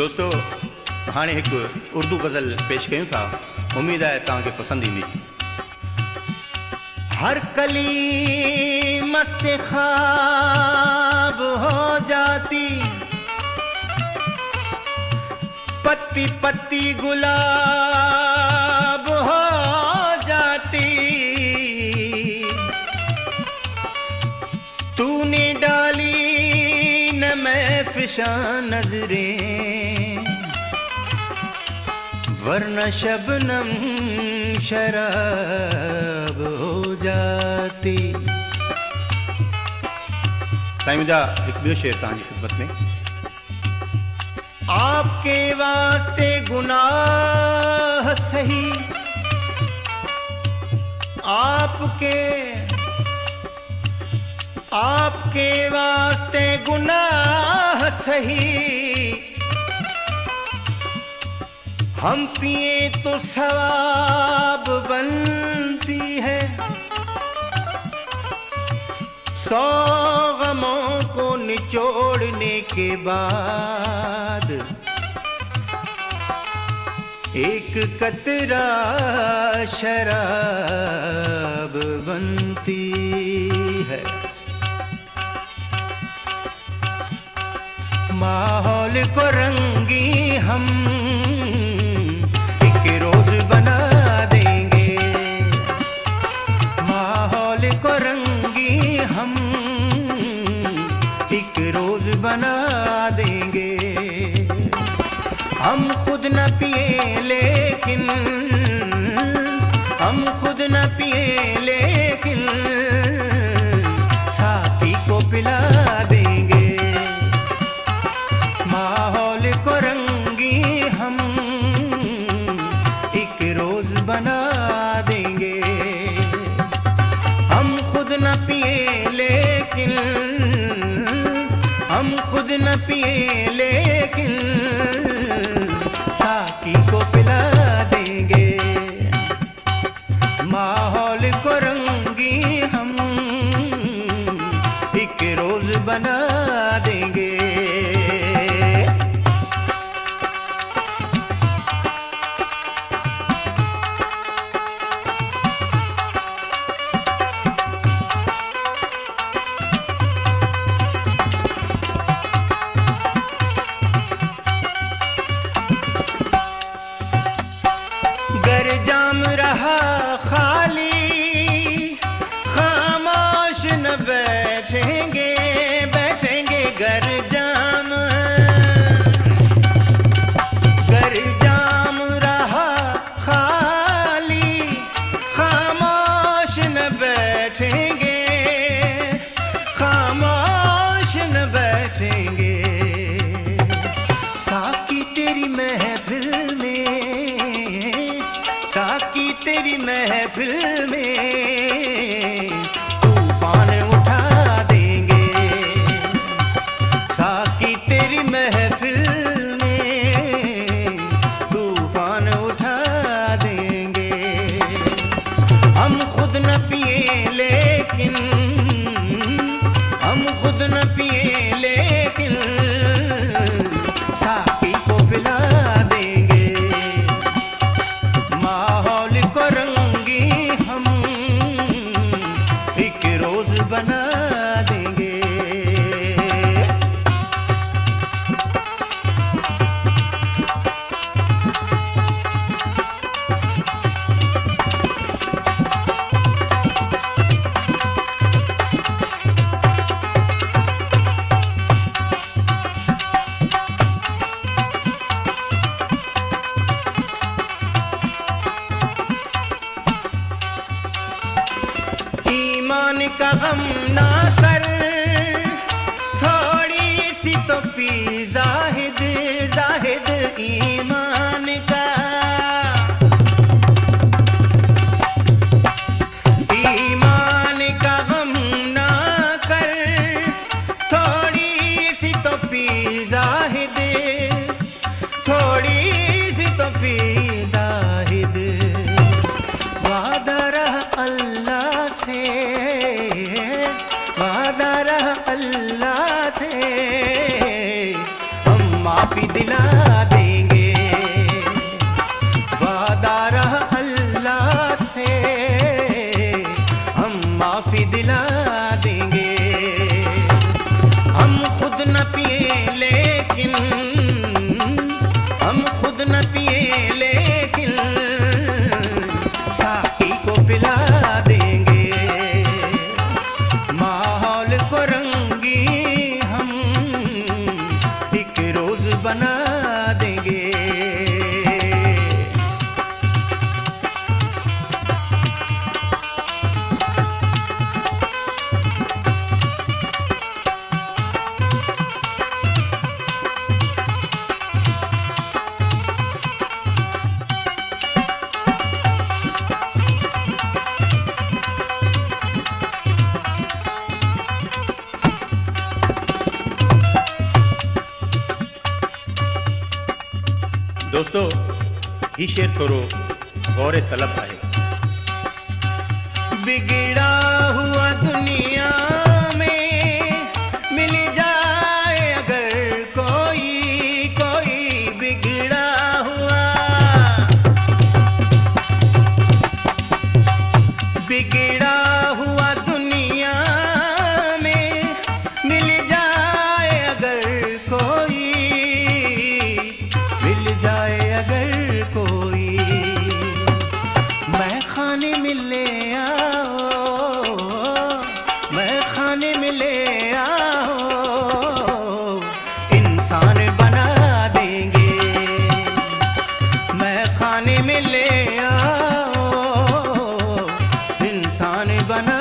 दोस्तों हाणे एक उर्दू गज़ल पेश कयूं था, उम्मीद है तव्हांखे पसंद ईंदी। हर कली मस्त ख्वाब हो जाती, पत्ती पत्ती गुलाब हो जाती, तूने डाली न मैं फिशा नजरें, वरना शबनम शराब हो जाती। साईं मुंहिंजा हिकु ॿियो शेर तव्हांजी ख़िदमत में। आपके वास्ते गुनाह सही, आपके वास्ते गुनाह सही, हम पिए तो सवाब बनती है, 100 गमों को निचोड़ने के बाद एक कतरा शराब बनती है। माहौल को रंगी हम एक रोज बना देंगे, माहौल को रंगी हम एक रोज बना देंगे। हम खुद न पिए लेकिन, हम खुद न पिए लेकिन साथी को पिला देंगे। माहौल को रंगी हम एक रोज बना देंगे। हम खुद न पिए लेकिन, हम खुद न पिए लेकिन साथी को पिला देंगे। माहौल को रंगी हम एक रोज बना देंगे। जाम रहा खाली खामोश न बैठेंगे, बैठेंगे घर जाम रहा खाली खामोश न बैठेंगे, खामोश न बैठेंगे। साकी तेरी महफिल में, साकी तेरी महफिल में तूफान उठा देंगे। साकी तेरी महफिल में तूफान उठा देंगे। हम खुद न पिए लेकिन, हम खुद न पिए लेकिन साकी को पिला देंगे। माहौल को रंगी हम एक रोज बना देंगे। ईमान का गम ना कर, थोड़ी सी तो पी जाहिद, जाहिद ईमान का। ईमान का गम ना कर, थोड़ी सी तो पी जाहिद, थोड़ी सी तो पी जाहिद। वादा रहा अल्लाह से, वादा रहा अल्लाह से, हम माफी दिला बना देंगे। दोस्तों, ये शेर थोरो गौरे तलब है। बिगड़ा हुआ दुनिया में मिल जाए अगर कोई, कोई बिगड़ा हुआ, बिगड़ा हुआ दुनिया में मिल जाए अगर कोई, मिल जाए अगर कोई, मैं खाने में ले आओ, मैं खाने में ले आओ, इंसान बना देंगे। मैं खाने में ले आओ, इंसान बना